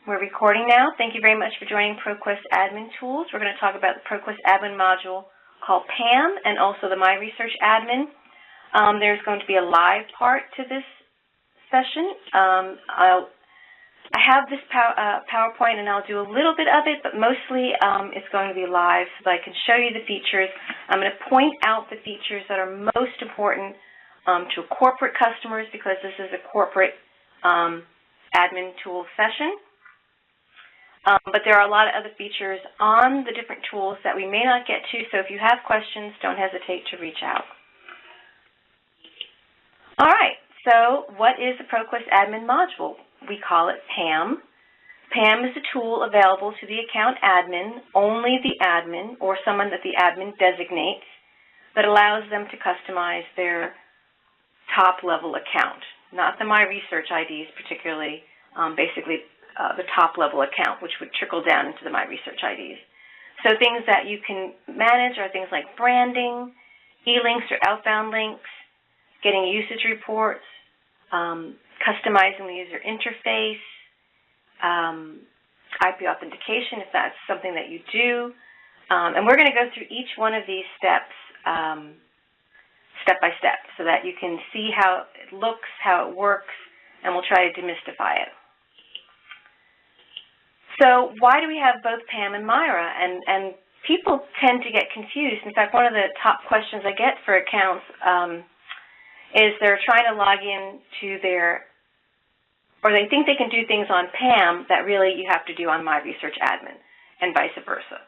We're recording now. Thank you very much for joining ProQuest Admin Tools. We're going to talk about the ProQuest Admin module called PAM and also the MyResearch Admin. There's going to be a live part to this session. I have this PowerPoint and I'll do a little bit of it, but mostly it's going to be live so that I can show you the features. I'm going to point out the features that are most important to corporate customers because this is a corporate admin tool session. But there are a lot of other features on the different tools that we may not get to, so if you have questions, don't hesitate to reach out. All right, so what is the ProQuest Admin module? We call it PAM. PAM is a tool available to the account admin, only the admin, or someone that the admin designates, that allows them to customize their top-level account, not the MyResearch IDs particularly, basically the top-level account, which would trickle down into the MyResearch IDs. So things that you can manage are things like branding, e-links or outbound links, getting usage reports, customizing the user interface, IP authentication if that's something that you do. And we're going to go through each one of these steps step by step so that you can see how it looks, how it works, and we'll try to demystify it. So why do we have both PAM and MyRA? And people tend to get confused. In fact, one of the top questions I get for accounts is they're trying to log in to their, or they think they can do things on PAM that really you have to do on MyResearch Admin, and vice versa.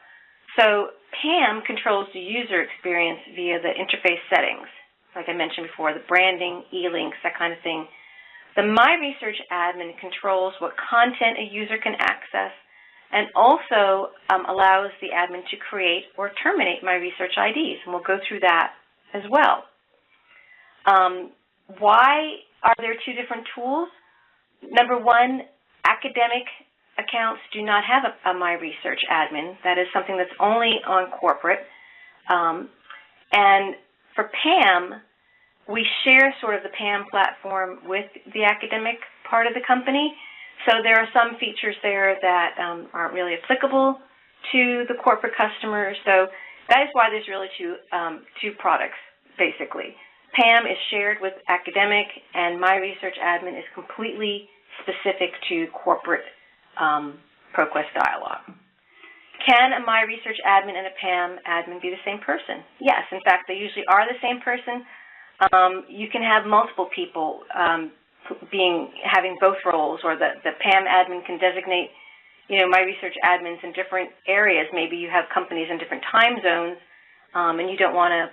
So PAM controls the user experience via the interface settings, like I mentioned before, the branding, e-links, that kind of thing. The MyResearch Admin controls what content a user can access and also allows the admin to create or terminate MyResearch IDs, and we'll go through that as well. Why are there two different tools? Number one, academic accounts do not have a MyResearch Admin. That is something that's only on corporate. And for PAM, we share sort of the PAM platform with the academic part of the company. So there are some features there that aren't really applicable to the corporate customers. So that is why there's really two products, basically. PAM is shared with academic, and MyResearch Admin is completely specific to corporate ProQuest Dialog. Can a MyResearch Admin and a PAM admin be the same person? Yes, in fact, they usually are the same person. You can have multiple people having both roles, or the PAM admin can designate, MyResearch admins in different areas. Maybe you have companies in different time zones, and you don't want to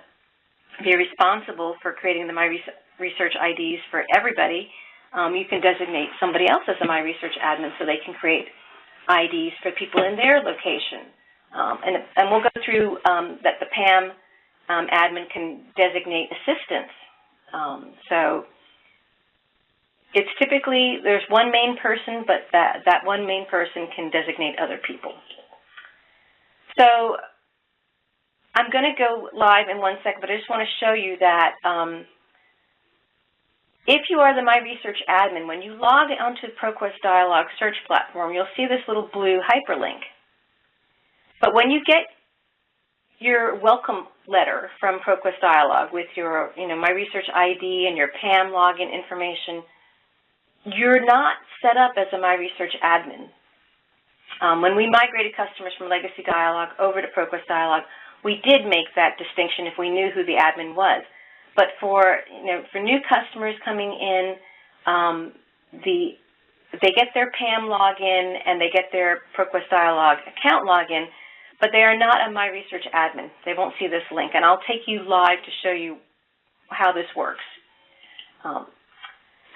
be responsible for creating the MyResearch IDs for everybody. You can designate somebody else as a MyResearch admin so they can create IDs for people in their location. And we'll go through that the PAM admin can designate assistants. So it's typically, there's one main person, but that one main person can designate other people. So I'm going to go live in 1 second, but I just want to show you that if you are the MyResearch admin, when you log onto the ProQuest Dialog search platform, you'll see this little blue hyperlink. But when you get your welcome letter from ProQuest Dialog with your MyResearch ID and your PAM login information, you're not set up as a MyResearch admin. When we migrated customers from Legacy Dialog over to ProQuest Dialog, we did make that distinction if we knew who the admin was. But for new customers coming in, they get their PAM login and they get their ProQuest Dialog account login, but they are not a MyResearch admin. They won't see this link, and I'll take you live to show you how this works.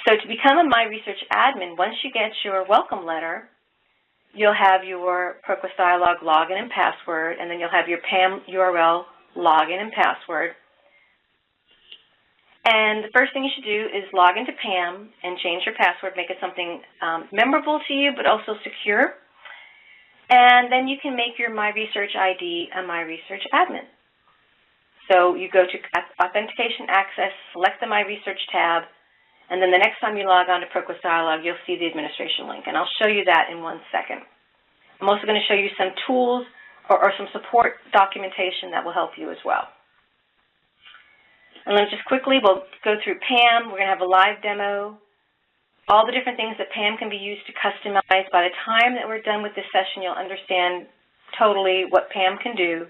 So to become a MyResearch admin, once you get your welcome letter, you'll have your ProQuest Dialog login and password, and then you'll have your PAM URL login and password. And the first thing you should do is log into PAM and change your password, make it something memorable to you but also secure. And then you can make your MyResearch ID a MyResearch admin. So you go to Authentication Access, select the MyResearch tab, And then the next time you log on to ProQuest Dialog, you'll see the administration link, and I'll show you that in 1 second. I'm also going to show you some tools or some support documentation that will help you as well. And then just quickly, we'll go through PAM. We're going to have a live demo. All the different things that PAM can be used to customize. By the time that we're done with this session, you'll understand totally what PAM can do.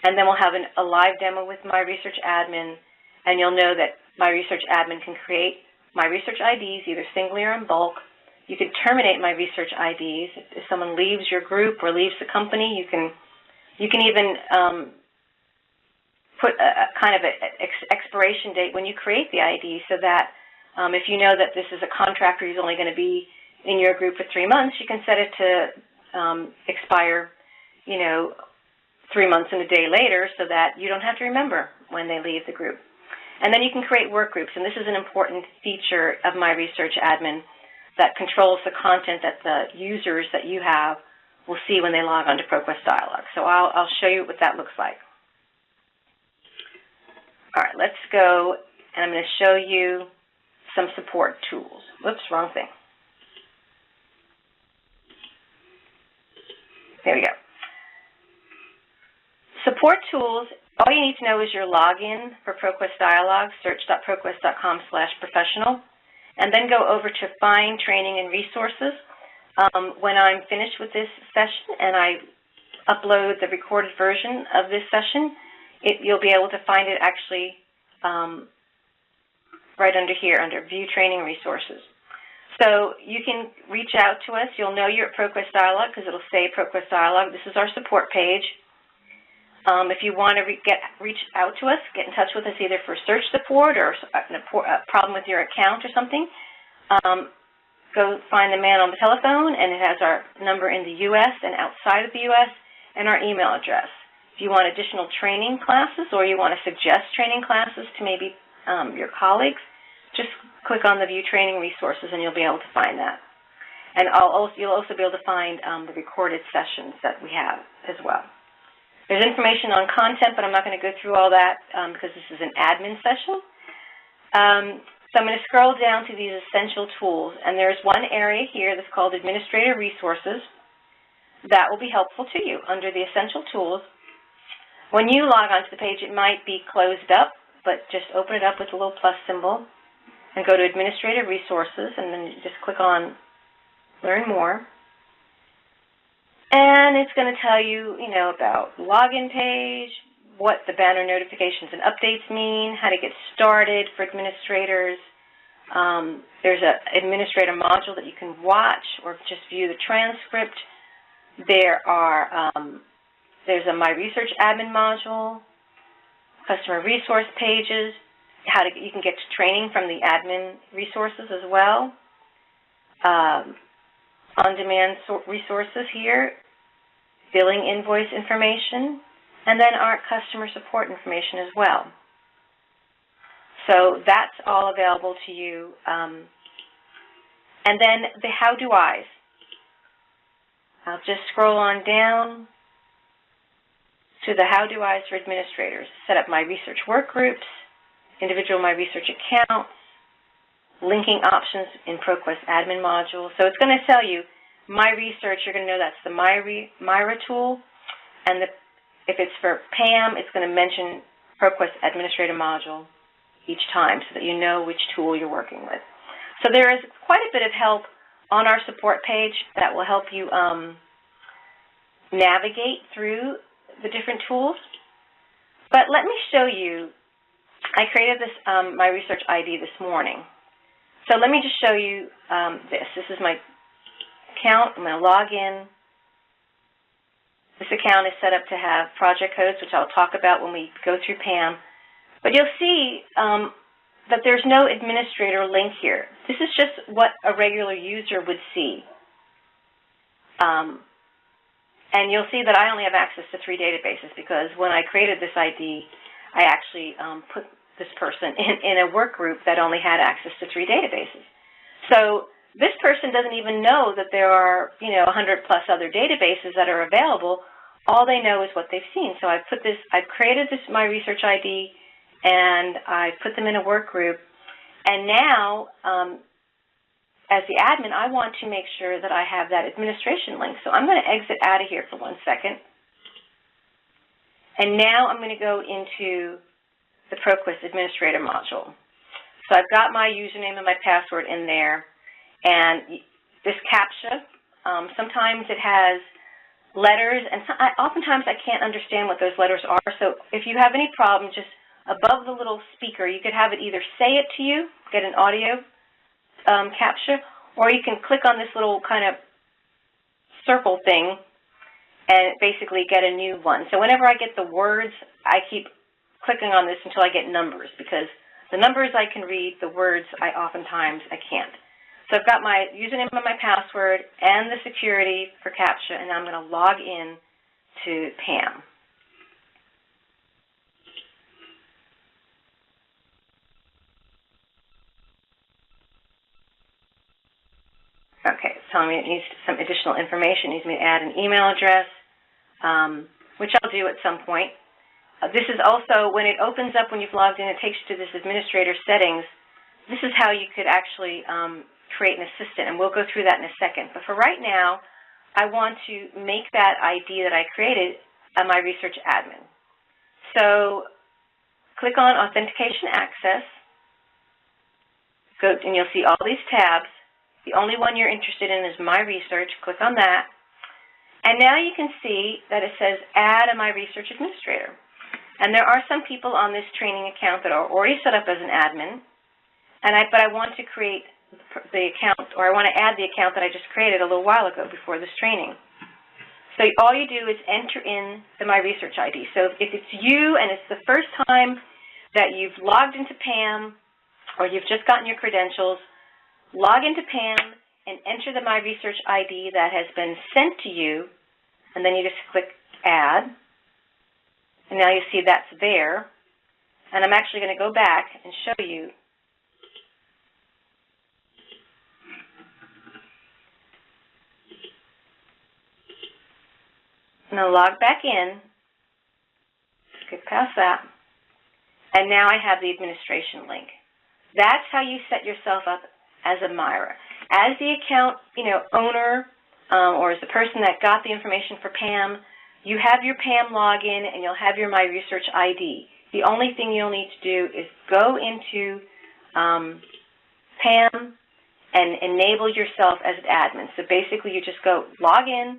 And then we'll have a live demo with MyResearch Admin, and you'll know that MyResearch Admin can create MyResearch IDs, either singly or in bulk. You can terminate MyResearch IDs. If someone leaves your group or leaves the company, you can even put a kind of an expiration date when you create the ID, so that if you know that this is a contractor who's only going to be in your group for 3 months, you can set it to expire, 3 months and a day later, so that you don't have to remember when they leave the group. And then you can create work groups, and this is an important feature of MyResearch Admin that controls the content that the users that you have will see when they log on to ProQuest Dialog. So I'll show you what that looks like. All right, let's go, and I'm going to show you some support tools. Whoops, wrong thing. There we go. Support tools, all you need to know is your login for ProQuest Dialog, search.proquest.com/professional, and then go over to Find Training and Resources. When I'm finished with this session and I upload the recorded version of this session, you'll be able to find it actually right under here, under View Training Resources. So you can reach out to us. You'll know you're at ProQuest Dialog because it'll say ProQuest Dialog. This is our support page. If you want to reach out to us, get in touch with us either for search support or a problem with your account or something, go find the man on the telephone, and it has our number in the U.S. and outside of the U.S. and our email address. If you want additional training classes or you want to suggest training classes to maybe your colleagues, just click on the View Training Resources and you'll be able to find that. And you'll also be able to find the recorded sessions that we have as well. There's information on content, but I'm not going to go through all that because this is an admin session. So I'm going to scroll down to these essential tools, and there's one area here that's called Administrator Resources. That will be helpful to you under the Essential Tools. When you log onto the page, it might be closed up, but just open it up with a little plus symbol and go to Administrator Resources, and then just click on Learn More. And it's going to tell you, about the login page, what the banner notifications and updates mean, how to get started for administrators. There's an administrator module that you can watch or just view the transcript. There's a MyResearch Admin module, customer resource pages, you can get training from the admin resources as well. On-demand resources here, billing invoice information, and then our customer support information as well. So that's all available to you. And then the how do I's. I'll just scroll on down to the how do I's for administrators. Set up MyResearch Workgroups, individual MyResearch accounts, linking options in ProQuest Admin Module. So it's going to tell you MyResearch, you're going to know that's the MyRA tool, and if it's for PAM, it's going to mention ProQuest Administrator Module each time so that you know which tool you're working with. So there is quite a bit of help on our support page that will help you navigate through the different tools. But let me show you, I created this MyResearch ID this morning. So let me just show you this. This is my account. I'm going to log in. This account is set up to have project codes, which I'll talk about when we go through PAM. But you'll see that there's no administrator link here. This is just what a regular user would see. And you'll see that I only have access to 3 databases because when I created this ID, I actually put this person in a work group that only had access to 3 databases. So this person doesn't even know that there are, 100 plus other databases that are available. All they know is what they've seen. So I've created this MyResearch ID, and I put them in a work group. And now, as the admin, I want to make sure that I have that administration link. So I'm going to exit out of here for 1 second. And now I'm going to go into the ProQuest Administrator Module. So I've got my username and my password in there. And this CAPTCHA, sometimes it has letters, and oftentimes I can't understand what those letters are. So if you have any problem, just above the little speaker, you could have it either say it to you, get an audio CAPTCHA, or you can click on this little kind of circle thing and basically get a new one. So whenever I get the words, I keep clicking on this until I get numbers, because the numbers I can read, the words oftentimes I can't. So I've got my username and my password and the security for CAPTCHA, and I'm going to log in to PAM. Okay, it's telling me it needs some additional information. It needs me to add an email address, which I'll do at some point. This is also, when it opens up, when you've logged in, it takes you to this administrator settings. This is how you could actually create an assistant, and we'll go through that in a second. But for right now, I want to make that ID that I created a My Research admin. So click on Authentication Access, go, and you'll see all these tabs. The only one you're interested in is My Research. Click on that. And now you can see that it says Add a My Research Administrator. And there are some people on this training account that are already set up as an admin, but I want to create the account, or I want to add the account that I just created a little while ago before this training. So all you do is enter in the My Research ID. So if it's you and it's the first time that you've logged into PAM or you've just gotten your credentials, log into PAM and enter the My Research ID that has been sent to you, and then you just click Add. And now you see that's there. And I'm actually going to go back and show you. I'm going to log back in, skip past that, and now I have the administration link. That's how you set yourself up as a MyRA. As the account, owner, or as the person that got the information for PAM, you have your PAM login and you'll have your My Research ID. The only thing you'll need to do is go into PAM and enable yourself as an admin. So basically you just go log in,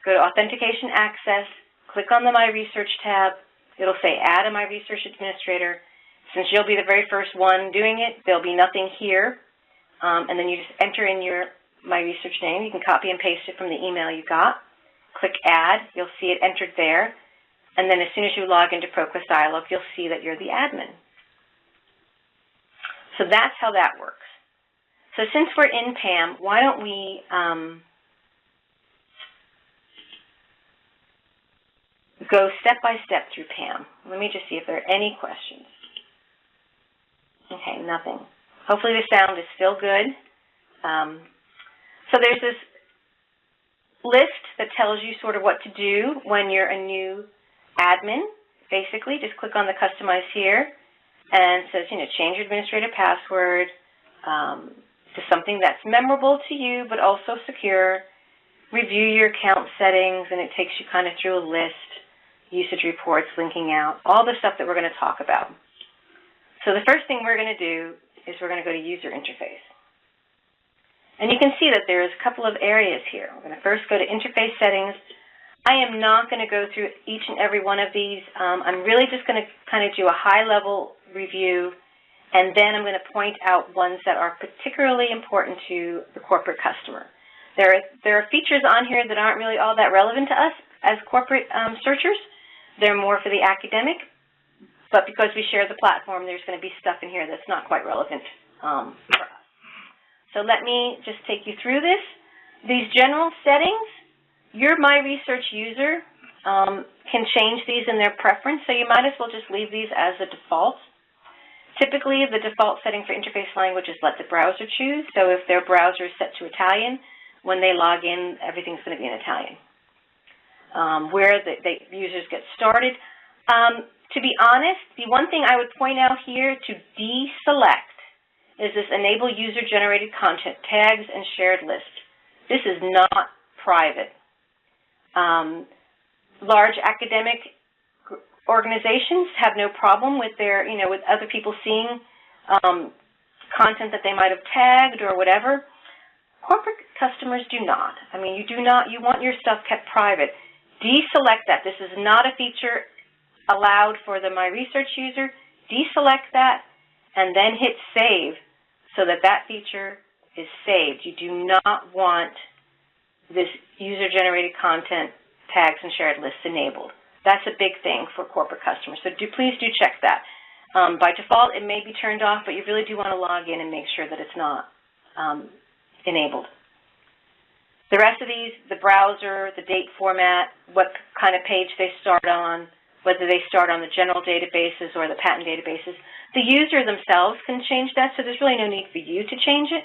go to Authentication Access, click on the My Research tab. It'll say Add a My Research Administrator. Since you'll be the very first one doing it, there'll be nothing here. And then you just enter in your My Research name. You can copy and paste it from the email you got. Click Add. You'll see it entered there. And then as soon as you log into ProQuest Dialog, you'll see that you're the admin. So that's how that works. So since we're in PAM, why don't we go step by step through PAM. Let me just see if there are any questions. Okay, nothing. Hopefully the sound is still good. So there's this list that tells you sort of what to do when you're a new admin. Basically, just click on the Customize here, and it says, change your administrator password to something that's memorable to you but also secure. Review your account settings, and it takes you kind of through a list, usage reports, linking out, all the stuff that we're going to talk about. So the first thing we're going to do is we're going to go to User Interface. And you can see that there's a couple of areas here. We're going to first go to Interface Settings. I am not going to go through each and every one of these. I'm really just going to kind of do a high-level review, and then I'm going to point out ones that are particularly important to the corporate customer. There are features on here that aren't really all that relevant to us as corporate searchers. They're more for the academic. But because we share the platform, there's going to be stuff in here that's not quite relevant for us. So let me just take you through this. These general settings, your My Research user can change these in their preference, so you might as well just leave these as a default. Typically, the default setting for interface language is let the browser choose. So if their browser is set to Italian, when they log in, everything's going to be in Italian. Where the users get started. To be honest, the one thing I would point out here to deselect is this enable user-generated content tags and shared lists. This is not private. Large academic organizations have no problem with their, with other people seeing content that they might have tagged or whatever. Corporate customers do not. I mean, you want your stuff kept private. Deselect that. This is not a feature allowed for the MyResearch user. Deselect that and then hit save so that that feature is saved. You do not want this user-generated content tags and shared lists enabled. That's a big thing for corporate customers. So please do check that. By default, it may be turned off, but you really do want to log in and make sure that it's not enabled. The rest of these, the browser, the date format, what kind of page they start on, whether they start on the general databases or the patent databases, the user themselves can change that, so there's really no need for you to change it.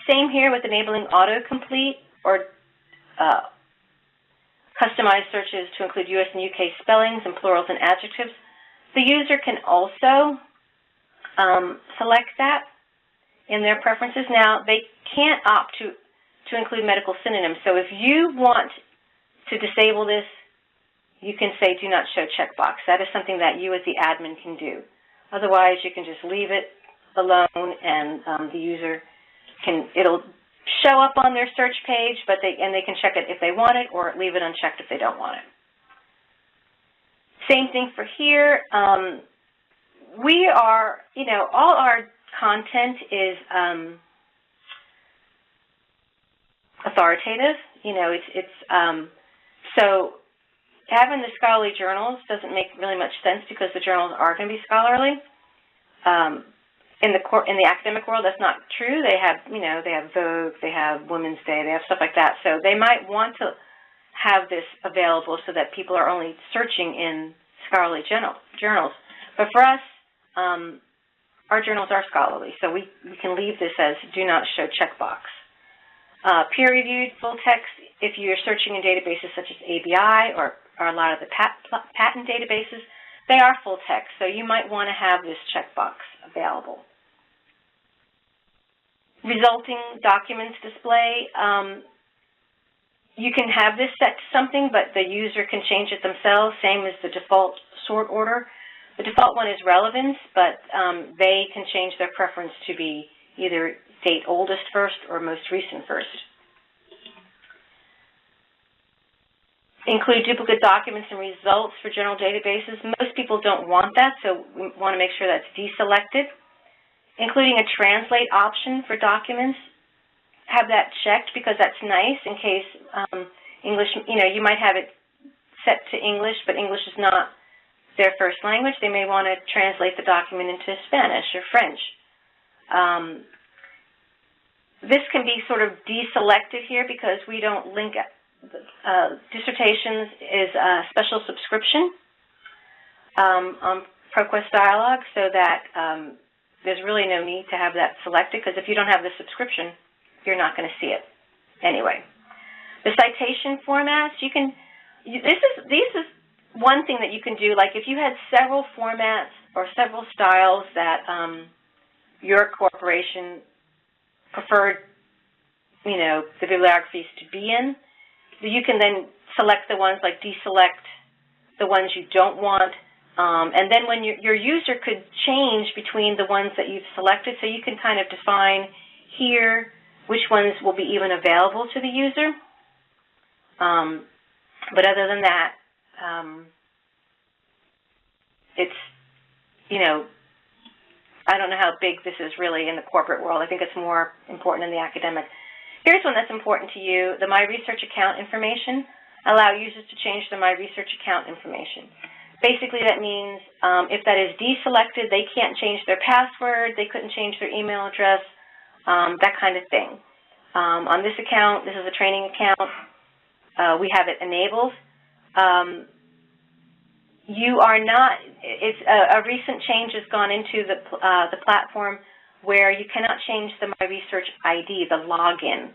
Same here with enabling autocomplete or customized searches to include U.S. and U.K. spellings and plurals and adjectives. The user can also select that in their preferences. Now, they can't opt to include medical synonyms. So if you want to disable this, you can say do not show checkbox. That is something that you as the admin can do. Otherwise, you can just leave it alone and the user it'll show up on their search page, but they can check it if they want it or leave it unchecked if they don't want it. Same thing for here. We are, all our content is authoritative. So having the scholarly journals doesn't make really much sense because the journals are going to be scholarly. In the academic world, that's not true. They have, they have Vogue, they have Women's Day, they have stuff like that. So they might want to have this available so that people are only searching in scholarly journals. But for us, our journals are scholarly, so we can leave this as do not show checkbox. Peer-reviewed full text, if you're searching in databases such as ABI or a lot of the patent databases, they are full text, so you might want to have this checkbox available. Resulting documents display, you can have this set to something, but the user can change it themselves, same as the default sort order. The default one is relevance, but they can change their preference to be either date oldest first or most recent first. Include duplicate documents and results for general databases. Most people don't want that, so we want to make sure that's deselected. Including a translate option for documents. Have that checked because that's nice in case English, you might have it set to English, but English is not their first language. They may want to translate the document into Spanish or French. This can be sort of deselected here because we don't link it. Dissertations is a special subscription on ProQuest Dialog, so that there's really no need to have that selected because if you don't have the subscription, you're not going to see it anyway. The citation formats, this is one thing that you can do. Like if you had several formats or several styles that your corporation preferred, the bibliographies to be in, you can then select the ones, like deselect the ones you don't want, and then when your user could change between the ones that you've selected, so you can kind of define here which ones will be even available to the user. But other than that, it's, I don't know how big this is really in the corporate world. I think it's more important in the academic. Here's one that's important to you, the MyResearch account information. Allow users to change the MyResearch account information. Basically, that means if that is deselected, they can't change their password, they couldn't change their email address, that kind of thing. On this account, this is a training account, we have it enabled. You are not, it's a recent change has gone into the platform where you cannot change the MyResearch ID, the login.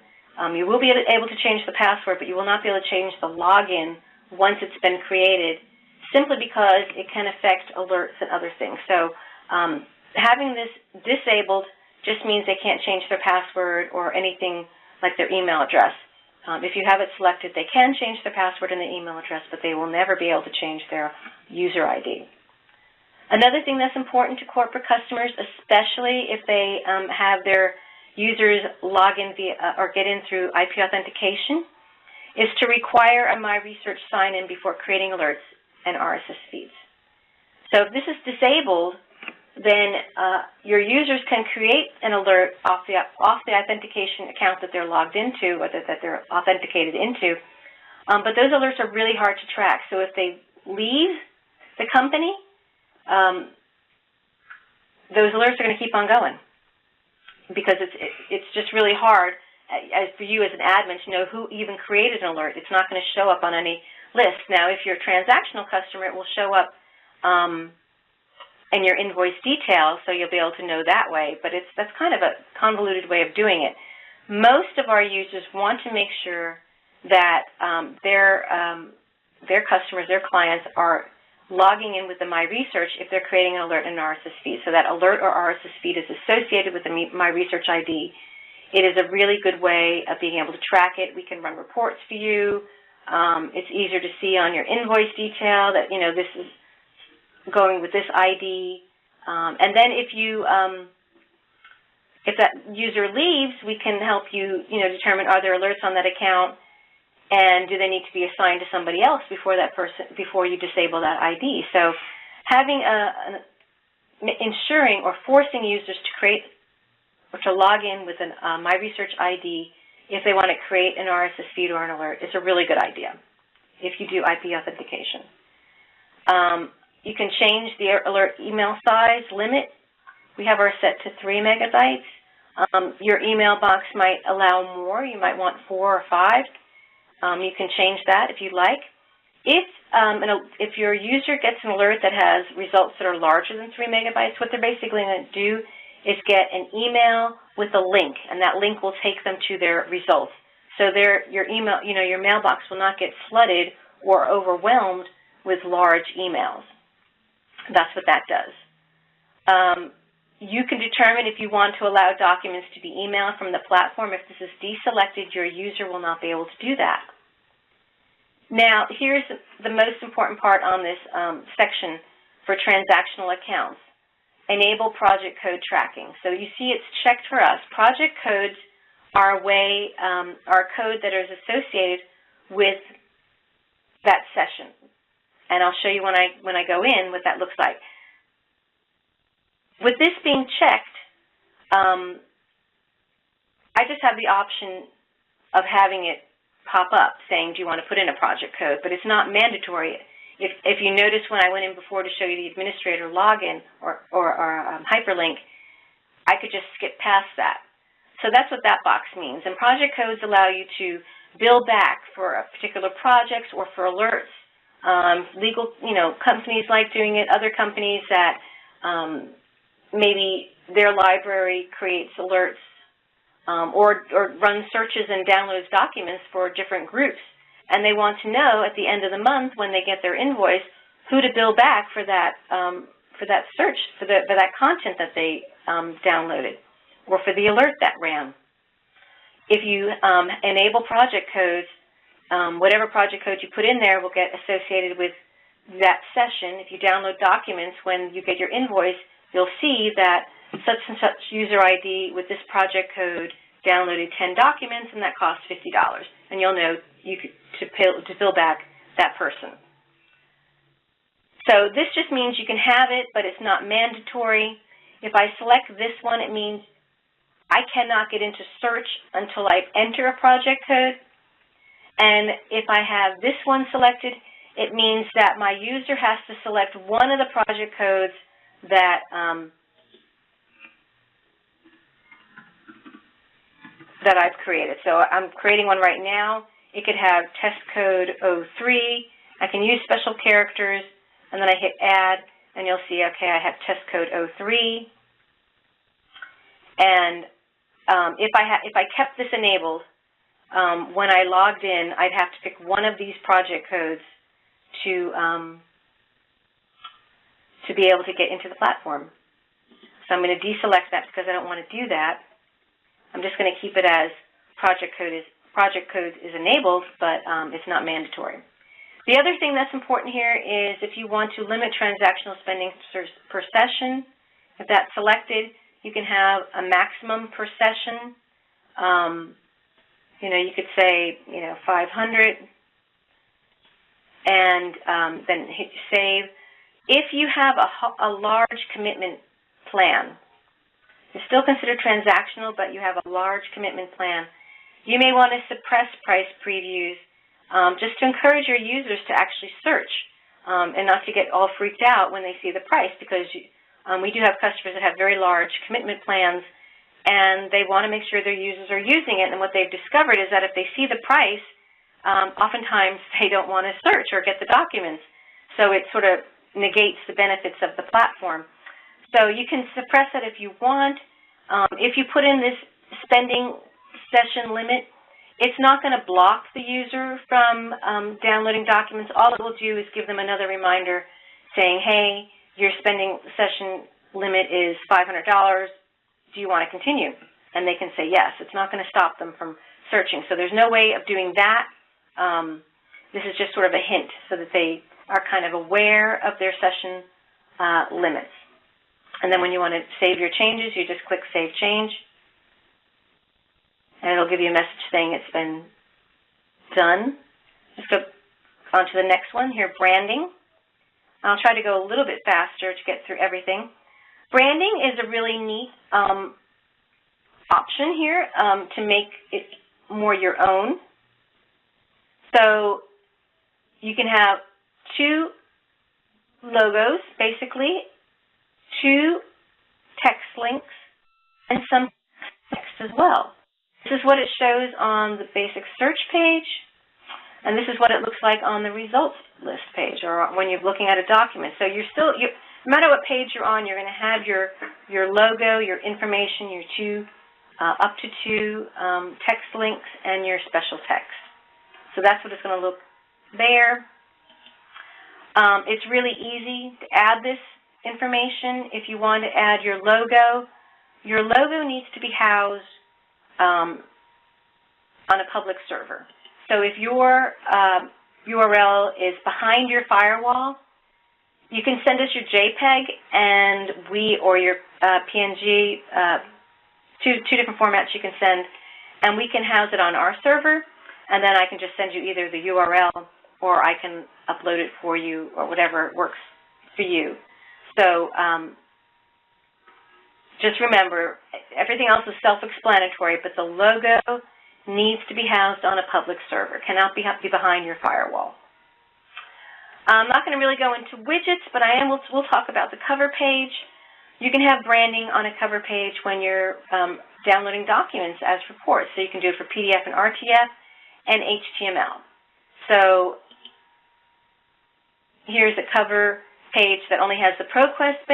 You will be able to change the password, but you will not be able to change the login once it's been created, simply because it can affect alerts and other things. So having this disabled just means they can't change their password or anything like their email address. If you have it selected, they can change their password and their email address, but they will never be able to change their user ID. Another thing that's important to corporate customers, especially if they have their users log in via or get in through IP authentication, is to require a MyResearch sign-in before creating alerts and RSS feeds. So if this is disabled, then your users can create an alert off the authentication account that they're logged into or that they're authenticated into, but those alerts are really hard to track. So if they leave the company, those alerts are going to keep on going because it's just really hard for you as an admin to know who even created an alert. It's not going to show up on any list. Now, if you're a transactional customer, it will show up in your invoice details, so you'll be able to know that way, but that's kind of a convoluted way of doing it. Most of our users want to make sure that their customers, their clients, are logging in with the MyResearch if they're creating an alert and an RSS feed. So that alert or RSS feed is associated with the MyResearch ID. It is a really good way of being able to track it. We can run reports for you. It's easier to see on your invoice detail that, this is going with this ID. And then if that user leaves, we can help you, determine are there alerts on that account and do they need to be assigned to somebody else before you disable that ID. So having ensuring or forcing users to create or to log in with an MyResearch ID if they want to create an RSS feed or an alert is a really good idea if you do IP authentication. You can change the alert email size limit. We have ours set to 3 megabytes. Your email box might allow more. You might want 4 or 5. You can change that if you'd like. If your user gets an alert that has results that are larger than 3 megabytes, what they're basically going to do is get an email with a link, and that link will take them to their results. So your email, your mailbox will not get flooded or overwhelmed with large emails. That's what that does. You can determine if you want to allow documents to be emailed from the platform. If this is deselected, your user will not be able to do that. Now, here's the most important part on this section for transactional accounts. Enable project code tracking. So you see it's checked for us. Project codes are are code that is associated with that session. And I'll show you when I go in what that looks like. With this being checked, I just have the option of having it pop up saying, do you want to put in a project code? But it's not mandatory. If you notice when I went in before to show you the administrator login or hyperlink, I could just skip past that. So that's what that box means. And project codes allow you to bill back for particular projects or for alerts. Legal, companies like doing it. Other companies that maybe their library creates alerts or runs searches and downloads documents for different groups, and they want to know at the end of the month when they get their invoice who to bill back for that search for that content that they downloaded or for the alert that ran. If you enable project codes, whatever project code you put in there will get associated with that session. If you download documents, when you get your invoice, you'll see that such and such user ID with this project code downloaded 10 documents, and that cost $50. And you'll know to bill back that person. So this just means you can have it, but it's not mandatory. If I select this one, it means I cannot get into search until I enter a project code. And if I have this one selected, it means that my user has to select one of the project codes that I've created. So I'm creating one right now. It could have test code 03. I can use special characters, and then I hit add, and you'll see, okay, I have test code 03. And if I kept this enabled, when I logged in, I'd have to pick one of these project codes to be able to get into the platform. So I'm going to deselect that because I don't want to do that. I'm just going to keep it as project code is enabled, but it's not mandatory. The other thing that's important here is if you want to limit transactional spending per session, if that's selected, you can have a maximum per session. You could say, 500, and then hit save. If you have a large commitment plan, it's still considered transactional, but you have a large commitment plan, you may want to suppress price previews just to encourage your users to actually search and not to get all freaked out when they see the price, because we do have customers that have very large commitment plans, and they want to make sure their users are using it. And what they've discovered is that if they see the price, oftentimes they don't want to search or get the documents. So it sort of negates the benefits of the platform. So you can suppress that if you want. If you put in this spending session limit, it's not going to block the user from downloading documents. All it will do is give them another reminder saying, hey, your spending session limit is $500. Do you want to continue? And they can say yes. It's not going to stop them from searching. So there's no way of doing that. This is just sort of a hint so that they are kind of aware of their session limits. And then when you want to save your changes, you just click Save Change. And it'll give you a message saying it's been done. Just go on to the next one here, branding. I'll try to go a little bit faster to get through everything. Branding is a really neat option here to make it more your own. So you can have 2 logos, basically, 2 text links, and some text as well. This is what it shows on the basic search page, and this is what it looks like on the results list page or when you're looking at a document. So no matter what page you're on, you're going to have your logo, your information, your up to 2 text links, and your special text. So that's what it's going to look there. It's really easy to add this information. If you want to add your logo needs to be housed on a public server. So if your URL is behind your firewall, you can send us your JPEG or your PNG, two different formats you can send, and we can house it on our server, and then I can just send you either the URL or I can upload it for you or whatever works for you. So just remember, everything else is self-explanatory, but the logo needs to be housed on a public server. It cannot be behind your firewall. I'm not going to really go into widgets, but we'll talk about the cover page. You can have branding on a cover page when you're downloading documents as reports. So you can do it for PDF and RTF and HTML. So here's a cover page that only has the ProQuest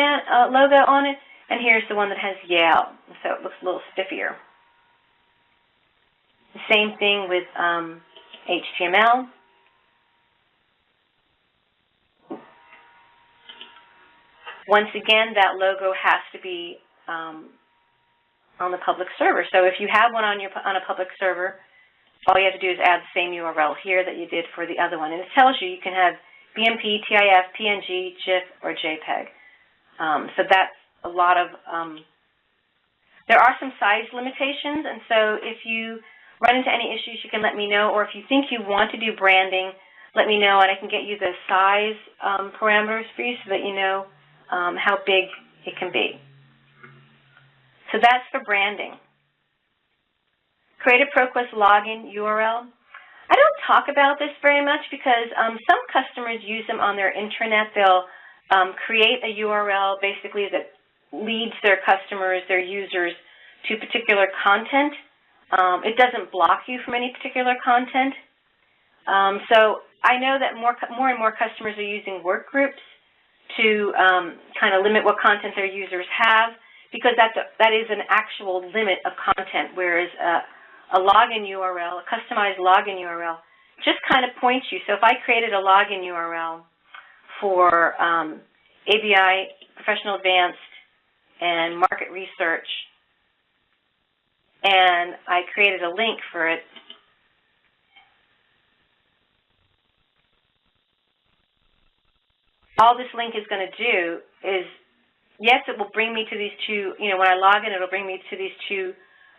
logo on it, and here's the one that has Yale, so it looks a little stiffier. The same thing with HTML. Once again, that logo has to be on the public server. So if you have one on a public server, all you have to do is add the same URL here that you did for the other one. And it tells you can have BMP, TIF, PNG, GIF, or JPEG. So that's a lot of, there are some size limitations, and so if you run into any issues, you can let me know, or if you think you want to do branding, let me know, and I can get you the size parameters for you so that you know how big it can be. So that's for branding. Create a ProQuest login URL. I don't talk about this very much because some customers use them on their intranet. They'll create a URL basically that leads their customers, their users, to particular content. It doesn't block you from any particular content. So I know that more and more customers are using Workgroups to kind of limit what content their users have, because that is an actual limit of content, whereas a login URL, a customized login URL, just kind of points you. So if I created a login URL for ABI Professional Advanced and market research, and I created a link for it. All this link is going to do is, yes, it will bring me to these two, when I log in, it'll bring me to these two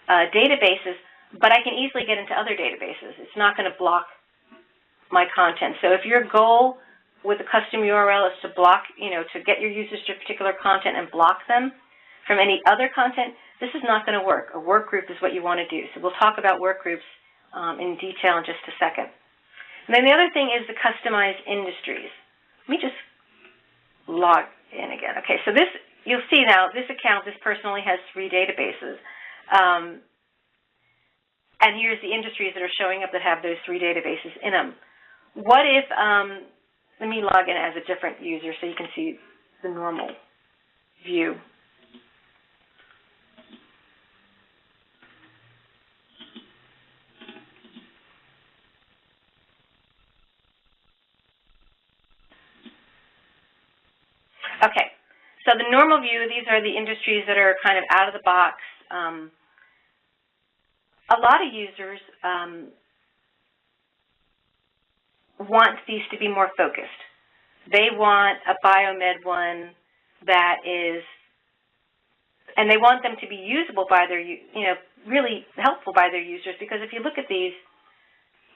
databases, but I can easily get into other databases. It's not going to block my content. So if your goal with a custom URL is to block, to get your users to particular content and block them from any other content, this is not going to work. A work group is what you want to do. So we'll talk about work groups in detail in just a second. And then the other thing is the customized industries. Let me just log in again. Okay, so this, you'll see now, this account, this person only has 3 databases. And here's the industries that are showing up that have those 3 databases in them. What if, let me log in as a different user so you can see the normal view. Okay, so the normal view, these are the industries that are kind of out of the box. A lot of users want these to be more focused. They want a biomed one that is, and they want them to be usable by their, really helpful by their users, because if you look at these,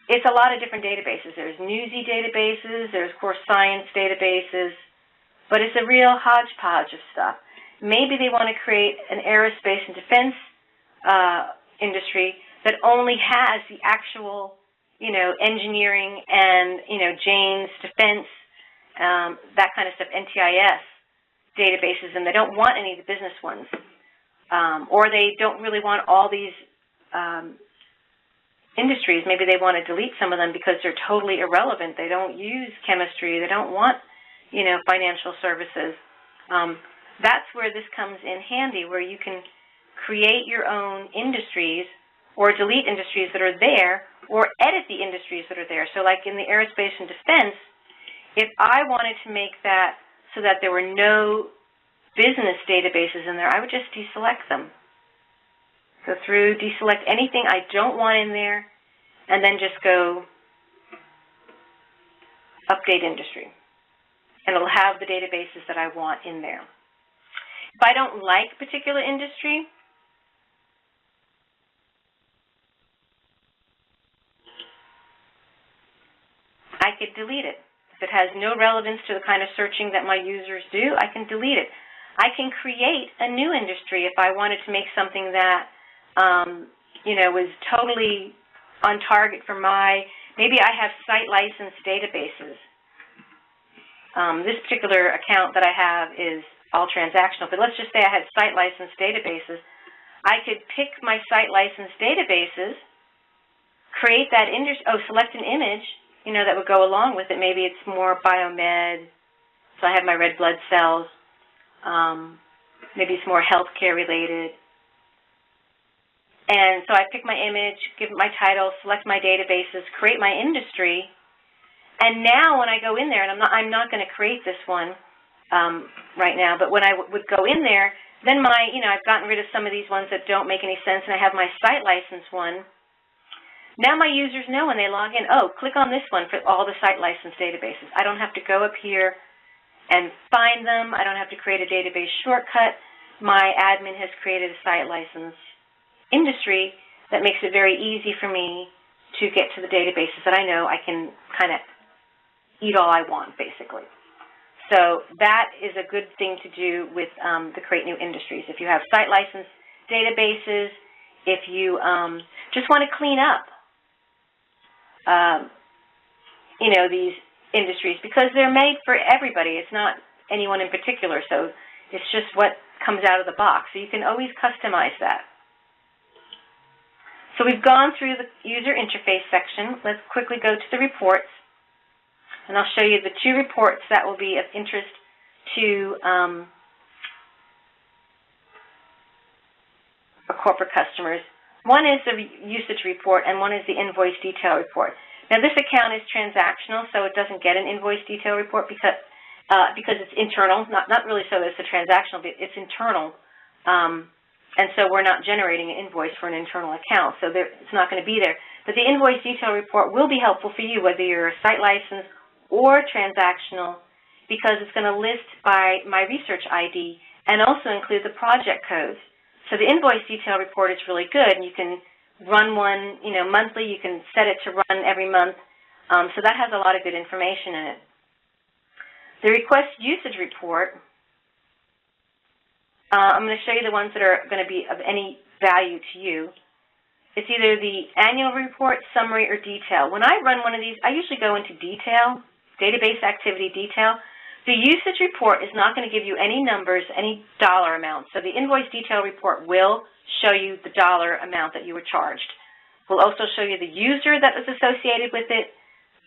it's a lot of different databases. There's newsy databases, there's core science databases, but it's a real hodgepodge of stuff. Maybe they want to create an aerospace and defense industry that only has the actual, engineering and, Jane's defense, that kind of stuff, NTIS databases, and they don't want any of the business ones. Or they don't really want all these industries. Maybe they want to delete some of them because they're totally irrelevant. They don't use chemistry. They don't want, financial services. That's where this comes in handy, where you can create your own industries or delete industries that are there, or edit the industries that are there. So like in the aerospace and defense, if I wanted to make that so that there were no business databases in there, I would just deselect them. Go through, deselect anything I don't want in there, and then just go update industry. And it'll have the databases that I want in there. If I don't like a particular industry, I could delete it. If it has no relevance to the kind of searching that my users do, I can delete it. I can create a new industry if I wanted to make something that, was totally on target for maybe I have site license databases. This particular account that I have is all transactional, but let's just say I had site license databases. I could pick my site license databases, create that industry, select an image, that would go along with it. Maybe it's more biomed, so I have my red blood cells. Maybe it's more healthcare related. And so I pick my image, give it my title, select my databases, create my industry, and now when I go in there, and I'm not going to create this one right now, but when I would go in there, then I've gotten rid of some of these ones that don't make any sense, and I have my site license one. Now my users know when they log in, click on this one for all the site license databases. I don't have to go up here and find them. I don't have to create a database shortcut. My admin has created a site license industry that makes it very easy for me to get to the databases that I know I can kind of eat all I want, basically. So that is a good thing to do with the Create New Industries. If you have site license databases, if you just want to clean up, these industries, because they're made for everybody. It's not anyone in particular, so it's just what comes out of the box. So you can always customize that. So we've gone through the user interface section. Let's quickly go to the reports, and I'll show you the 2 reports that will be of interest to corporate customers. One is the usage report, and one is the invoice detail report. Now, this account is transactional, so it doesn't get an invoice detail report because it's internal. Not really so that it's a transactional, but it's internal and so we're not generating an invoice for an internal account, so it's not going to be there. But the invoice detail report will be helpful for you, whether you're a site license or transactional, because it's going to list by my research ID and also include the project codes. So the invoice detail report is really good, and you can run one, monthly. You can set it to run every month. So that has a lot of good information in it. The request usage report, I'm going to show you the ones that are going to be of any value to you. It's either the annual report, summary, or detail. When I run one of these, I usually go into detail, database activity detail. The usage report is not going to give you any numbers, any dollar amounts. So the invoice detail report will show you the dollar amount that you were charged. We'll also show you the user that was associated with it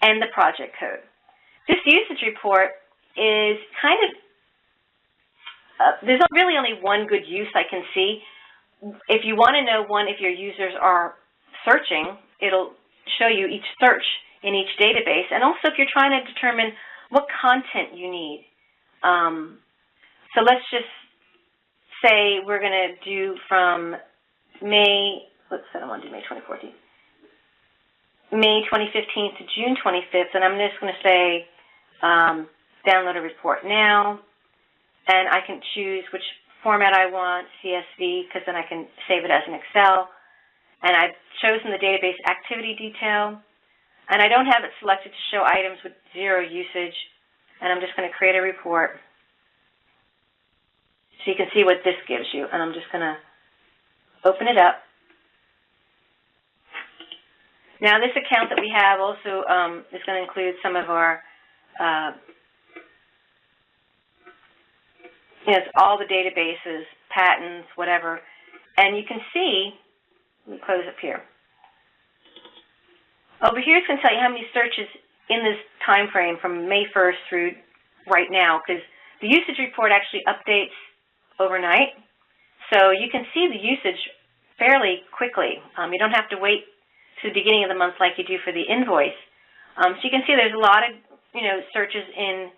and the project code. This usage report is kind of, there's really only one good use I can see. If you want to know, if your users are searching, it'll show you each search in each database. And also if you're trying to determine what content you need. So let's just say we're going to do from May 2015 to June 25th, and I'm just going to say download a report now, and I can choose which format I want, CSV, because then I can save it as an Excel, and I've chosen the database activity detail, and I don't have it selected to show items with 0 usage, and I'm just going to create a report so you can see what this gives you, and I'm just going to open it up. Now, this account that we have also is going to include some of our, all the databases, patents, whatever. And you can see, let me close up here. Over here it's going to tell you how many searches in this time frame from May 1st through right now, because the usage report actually updates overnight. So you can see the usage fairly quickly. You don't have to wait to the beginning of the month like you do for the invoice. So you can see there's a lot of, searches in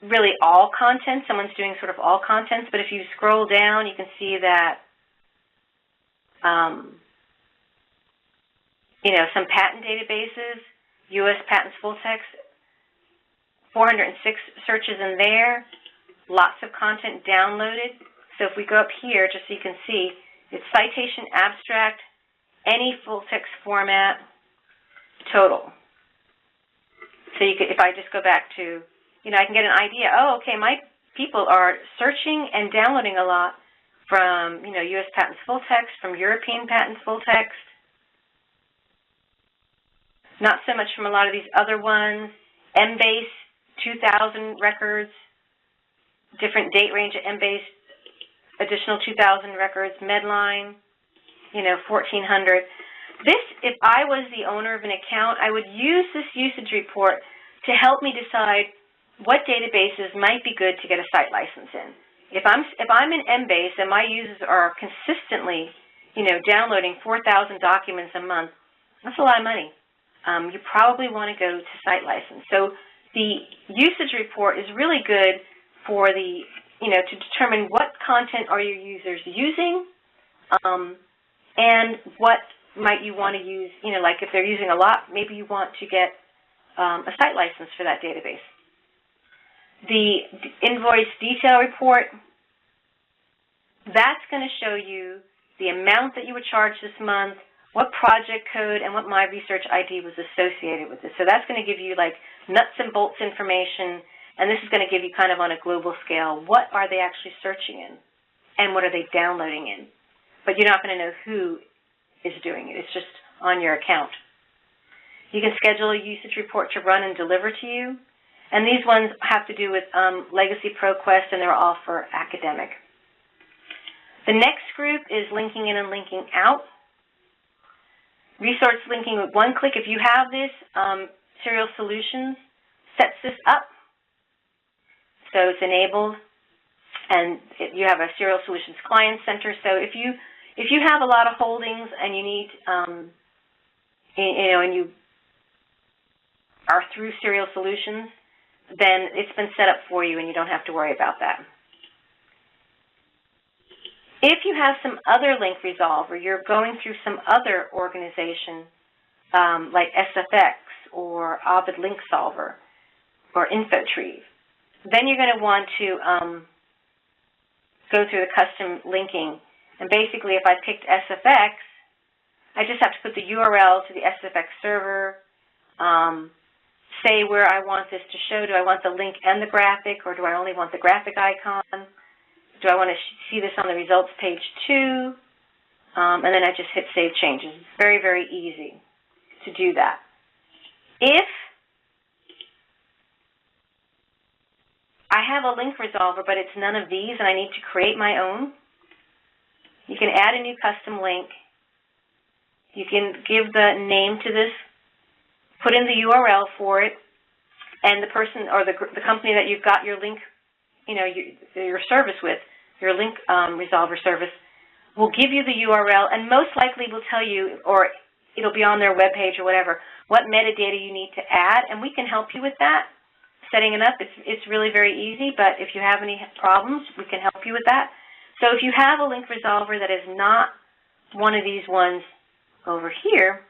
really all content. Someone's doing sort of all contents, but if you scroll down, you can see that, some patent databases, U.S. patents full text, 406 searches in there, lots of content downloaded. So if we go up here, just so you can see, it's citation, abstract, any full text format, total. So you could, if I just go back to, I can get an idea. Oh, okay, my people are searching and downloading a lot from, U.S. patents full text, from European patents full text. Not so much from a lot of these other ones. MBase, 2,000 records, different date range of MBase, additional 2,000 records, Medline, 1,400. This, if I was the owner of an account, I would use this usage report to help me decide what databases might be good to get a site license in. If I'm in MBase and my users are consistently, downloading 4,000 documents a month, that's a lot of money. You probably want to go to site license. So the usage report is really good for the, to determine what content are your users using, and what might you want to use, like if they're using a lot, maybe you want to get a site license for that database. The invoice detail report, that's going to show you the amount that you were charged this month, what project code, and what My Research ID was associated with it. So that's going to give you like nuts and bolts information, and this is going to give you kind of on a global scale, what are they actually searching in, and what are they downloading in. But you're not going to know who is doing it. It's just on your account. You can schedule a usage report to run and deliver to you. And these ones have to do with Legacy ProQuest, and they're all for academic. The next group is linking in and linking out. Resource linking with one click. If you have this, Serial Solutions sets this up. So it's enabled, and you have a Serial Solutions Client Center. So if you have a lot of holdings and you need, and you are through Serial Solutions, then it's been set up for you and you don't have to worry about that. If you have some other link resolver, you're going through some other organization like SFX or Ovid Link Solver or InfoTreeve, then you're going to want to go through the custom linking. And basically, if I picked SFX, I just have to put the URL to the SFX server, say where I want this to show. Do I want the link and the graphic, or do I only want the graphic icon? Do I want to see this on the results page too? And then I just hit Save Changes. It's very, very easy to do that. If I have a link resolver, but it's none of these, and I need to create my own, you can add a new custom link. You can give the name to this, put in the URL for it, and the person or the company that you've got your link, your service with, your link resolver service, will give you the URL and most likely will tell you, or it'll be on their web page or whatever, what metadata you need to add, and we can help you with that. Setting it up, it's really very easy, but if you have any problems, we can help you with that. So if you have a link resolver that is not one of these ones over here,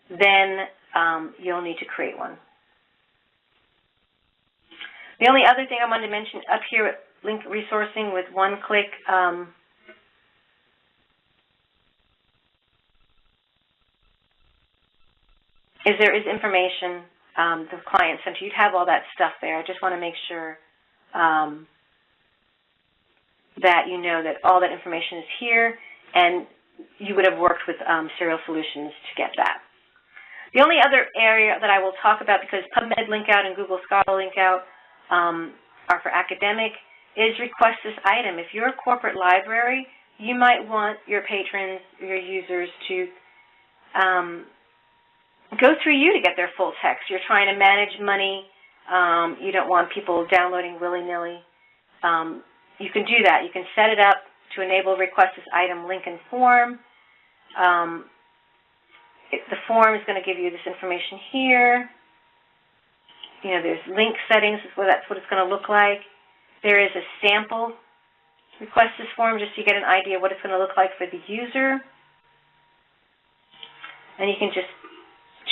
then you'll need to create one. The only other thing I wanted to mention up here at link resourcing with one click, is there is information the client center. You'd have all that stuff there. I just want to make sure that you know that all that information is here, and you would have worked with Serial Solutions to get that. The only other area that I will talk about, because PubMed link out and Google Scholar link out are for academic, is request this item. If you're a corporate library, you might want your patrons, your users to go through you to get their full text. You're trying to manage money. You don't want people downloading willy-nilly. You can do that. You can set it up to enable request this item link and form. The form is going to give you this information here. There's link settings. That's what it's going to look like. There is a sample request this form just so you get an idea of what it's going to look like for the user. And you can just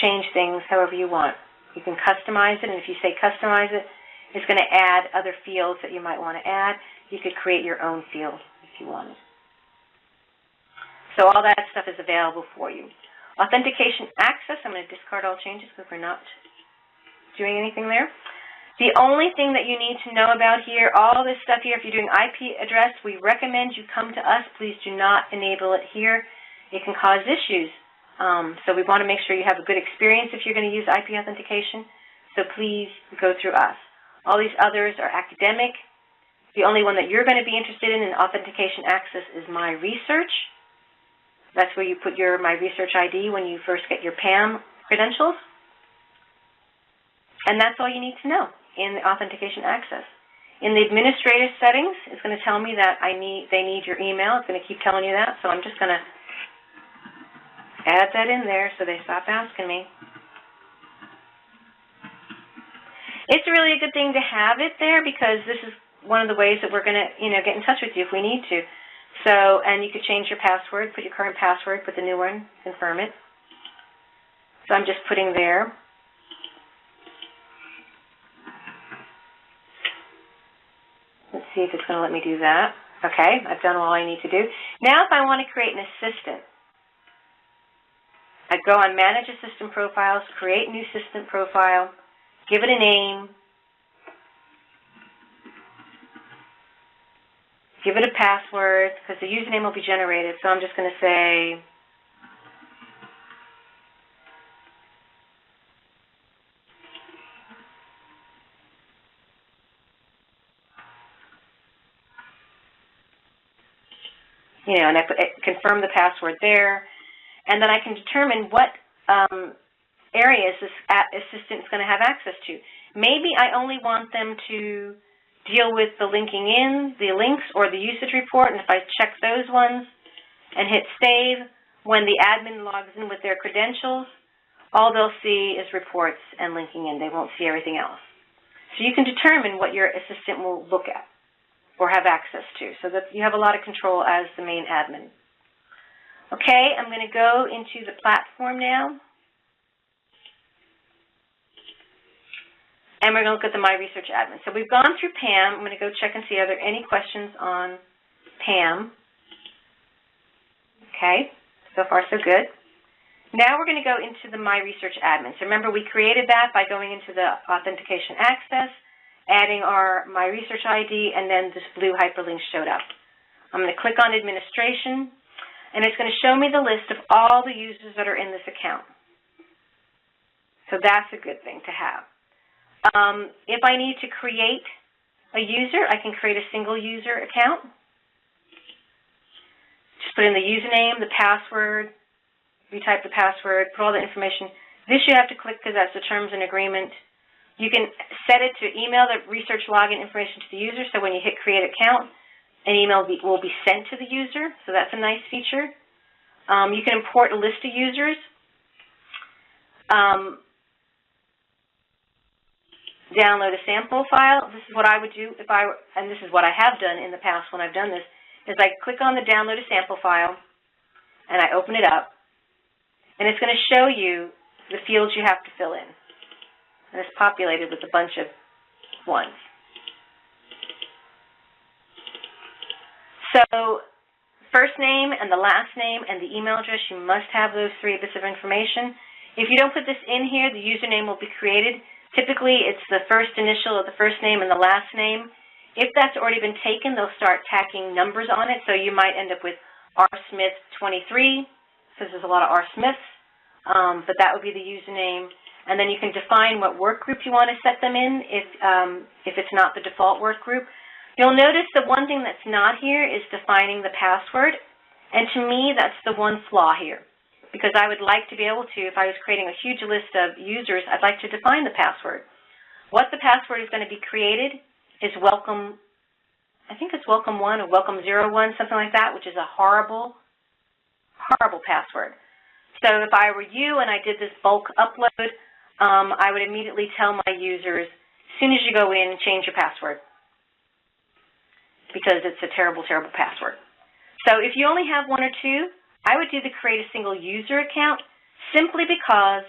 change things however you want. You can customize it, and if you say customize it, it's going to add other fields that you might want to add. You could create your own field if you wanted. So all that stuff is available for you. Authentication access, I'm going to discard all changes because we're not doing anything there. The only thing that you need to know about here, all this stuff here, if you're doing IP address, we recommend you come to us. Please do not enable it here. It can cause issues. So we want to make sure you have a good experience if you're going to use IP authentication. So please go through us. All these others are academic. The only one that you're going to be interested in authentication access is MyResearch. That's where you put your MyResearch ID when you first get your PAM credentials. And that's all you need to know in the authentication access. In the administrative settings, it's going to tell me that they need your email. It's going to keep telling you that. So I'm just going to add that in there so they stop asking me. It's really a good thing to have it there because this is one of the ways that we're going to, get in touch with you if we need to. So, and you could change your password, put your current password, put the new one, confirm it. So I'm just putting there. Let's see if it's going to let me do that. Okay, I've done all I need to do. Now if I want to create an assistant, I go on Manage Assistant Profiles, create new assistant profile, give it a name, give it a password, because the username will be generated. So I'm just going to say, and I confirm the password there. And then I can determine what areas this assistant is going to have access to. Maybe I only want them to deal with the linking in, the links, or the usage report, and if I check those ones and hit save, when the admin logs in with their credentials, all they'll see is reports and linking in. They won't see everything else. So you can determine what your assistant will look at. or have access to, so that you have a lot of control as the main admin. Okay, I'm going to go into the platform now. And we're going to look at the My Research Admin. So we've gone through PAM. I'm going to go check and see, are there any questions on PAM? Okay, so far so good. Now we're going to go into the My Research Admin. So remember, we created that by going into the Authentication Access, adding our My Research ID, and then this blue hyperlink showed up. I'm going to click on Administration, and it's going to show me the list of all the users that are in this account. So that's a good thing to have. If I need to create a user, I can create a single user account. Just put in the username, the password, retype the password, put all the information. This you have to click because that's the terms and agreement. You can set it to email the research login information to the user, so when you hit create account, an email will be sent to the user, so that's a nice feature. You can import a list of users. Download a sample file. This is what I would do if I were, and this is what I have done in the past when I've done this, is I click on the download a sample file, and I open it up, and it's going to show you the fields you have to fill in. And it's populated with a bunch of ones. So first name and the last name and the email address, you must have those 3 bits of information. If you don't put this in here, the username will be created. Typically, it's the first initial of the first name and the last name. If that's already been taken, they'll start tacking numbers on it, so you might end up with R. Smith 23, because there's a lot of R. Smiths, but that would be the username. And then you can define what work group you want to set them in if it's not the default work group. You'll notice that one thing that's not here is defining the password, and to me, that's the one flaw here. Because I would like to be able to, if I was creating a huge list of users, I'd like to define the password. What the password is going to be created is welcome, I think it's welcome 1 or welcome 01, something like that, which is a horrible, horrible password. So if I were you and I did this bulk upload, I would immediately tell my users, as soon as you go in, change your password, because it's a terrible, terrible password. So if you only have 1 or 2, I would do the create a single user account simply because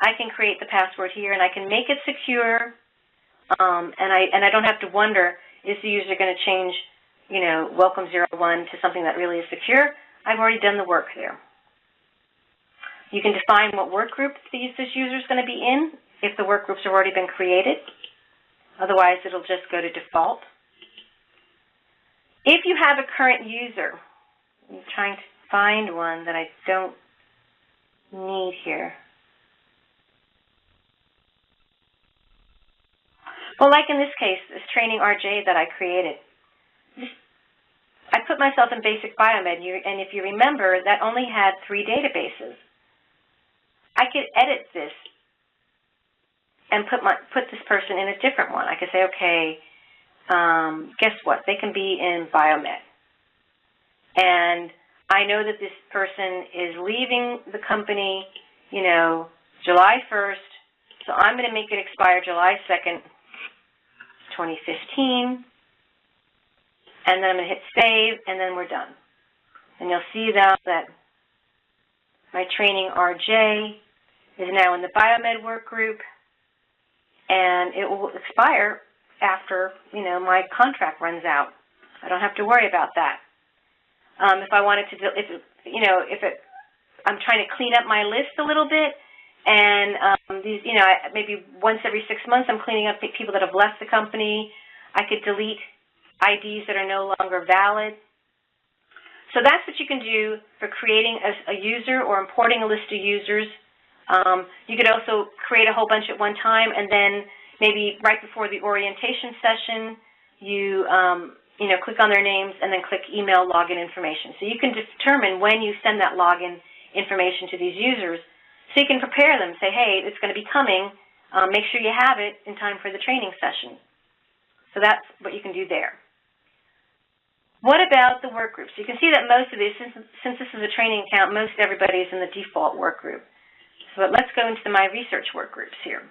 I can create the password here and I can make it secure, and I don't have to wonder, is the user going to change, you know, welcome 01 to something that really is secure? I've already done the work there. You can define what work group this user is going to be in if the work groups have already been created. Otherwise, it'll just go to default. If you have a current user, I'm trying to find one that I don't need here. Well, like in this case, this training RJ that I created, I put myself in basic biomed, and if you remember, that only had 3 databases. I could edit this and put this person in a different one. I could say, okay, guess what? They can be in biomed. And I know that this person is leaving the company, you know, July 1st, so I'm going to make it expire July 2nd, 2015, and then I'm going to hit save, and then we're done. And you'll see now that my training RJ is now in the biomed work group, and it will expire after, you know, my contract runs out. I don't have to worry about that. If I wanted to, I'm trying to clean up my list a little bit, and these, you know, maybe once every 6 months I'm cleaning up people that have left the company. I could delete IDs that are no longer valid. So that's what you can do for creating a user or importing a list of users. You could also create a whole bunch at one time, and then maybe right before the orientation session, you click on their names and then click email login information. So you can determine when you send that login information to these users, so you can prepare them, say, hey, it's going to be coming, make sure you have it in time for the training session. So that's what you can do there. What about the work groups? You can see that most of these, since this is a training account, most everybody is in the default work group. So let's go into the My Research work groups here.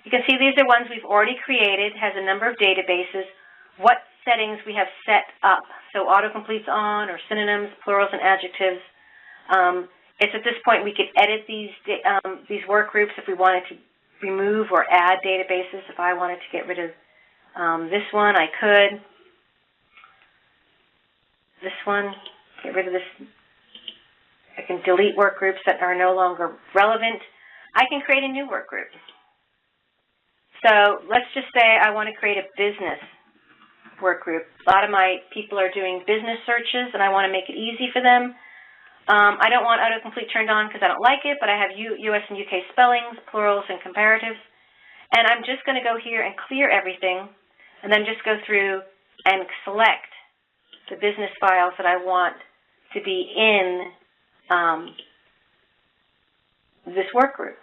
You can see these are ones we've already created, has a number of databases. What settings we have set up. So autocomplete's on, or synonyms, plurals, and adjectives. It's at this point we could edit these work groups if we wanted to remove or add databases. If I wanted to get rid of this one, I could. This one, get rid of this. I can delete work groups that are no longer relevant. I can create a new work group. So let's just say I want to create a business work group. A lot of my people are doing business searches, and I want to make it easy for them. I don't want autocomplete turned on because I don't like it, but I have US and UK spellings, plurals, and comparatives. And I'm just going to go here and clear everything, and then just go through and select the business files that I want to be in this work group.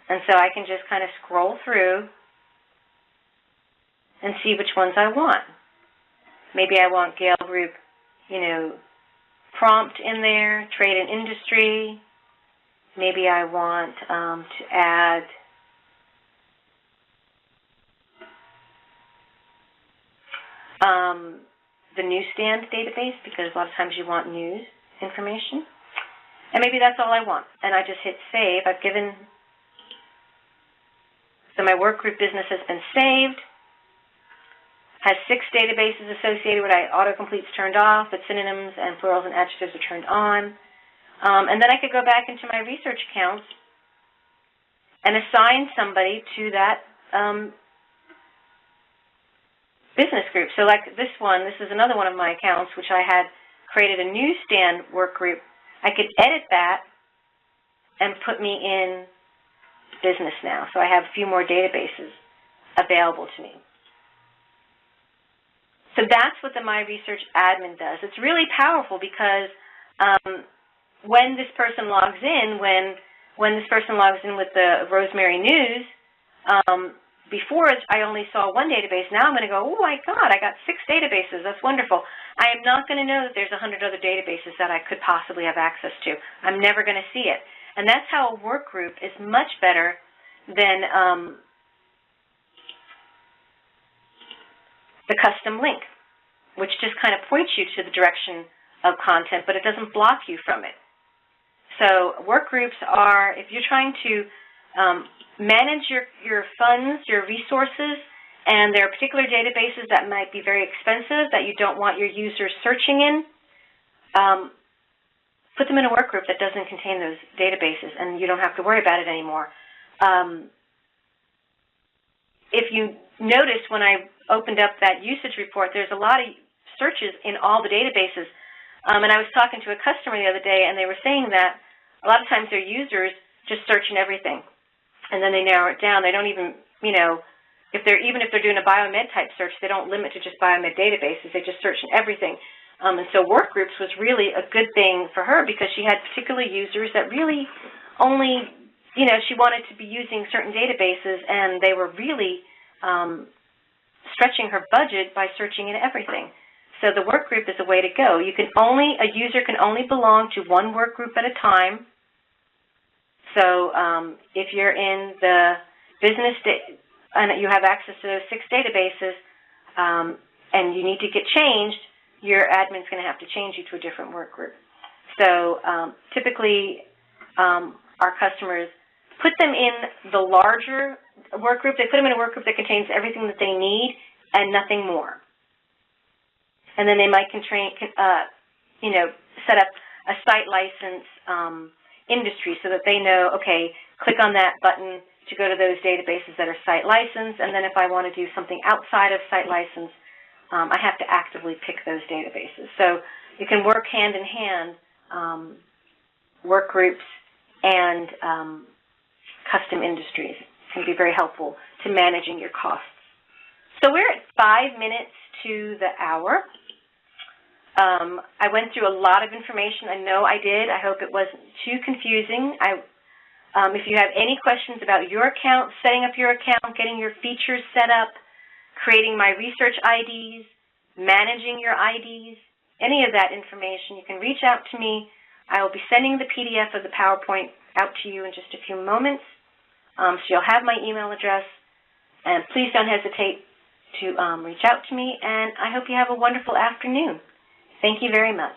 And so I can just kind of scroll through and see which ones I want. Maybe I want Gale Group, prompt in there, trade and industry. Maybe I want to add the newsstand database, because a lot of times you want news information. And maybe that's all I want. And I just hit save. So my work group business has been saved. Has 6 databases associated with it. Autocomplete's turned off, but synonyms and plurals and adjectives are turned on. And then I could go back into my research accounts and assign somebody to that business group. So like this is another one of my accounts, which I had created a newsstand work group. I could edit that and put me in business now. So I have a few more databases available to me. So that's what the My Research admin does. It's really powerful because when this person logs in, when this person logs in with the Rosemary News, before I only saw 1 database. Now I'm going to go, oh my God, I got 6 databases. That's wonderful. I am not going to know that there's 100 other databases that I could possibly have access to. I'm never going to see it. And that's how a work group is much better than the custom link, which just kind of points you to the direction of content, but it doesn't block you from it. So work groups are, if you're trying to manage your funds, your resources, and there are particular databases that might be very expensive that you don't want your users searching in, put them in a work group that doesn't contain those databases, and you don't have to worry about it anymore. If you notice when I opened up that usage report, there's a lot of searches in all the databases. And I was talking to a customer the other day, and they were saying that a lot of times their users just search in everything, and then they narrow it down. They don't even, even if they're doing a biomed type search, they don't limit to just biomed databases. They just search in everything. And so work groups was really a good thing for her because she had particular users that really only, she wanted to be using certain databases, and they were really stretching her budget by searching in everything. So the work group is a way to go. A user can only belong to 1 work group at a time. So if you're in the business and you have access to those 6 databases and you need to get changed, your admin's going to have to change you to a different work group. So typically our customers put them in the larger work group. They put them in a work group that contains everything that they need and nothing more. And then they might set up a site license industry so that they know, okay, click on that button to go to those databases that are site licensed, and then if I want to do something outside of site license, I have to actively pick those databases. So you can work hand in hand, work groups and custom industries. It can be very helpful to managing your costs. So we're at 5 minutes to the hour. I went through a lot of information. I know I did. I hope it wasn't too confusing. If you have any questions about your account, setting up your account, getting your features set up, creating My Research IDs, managing your IDs, any of that information, you can reach out to me. I will be sending the PDF of the PowerPoint out to you in just a few moments. So you'll have my email address. And please don't hesitate to reach out to me, and I hope you have a wonderful afternoon. Thank you very much.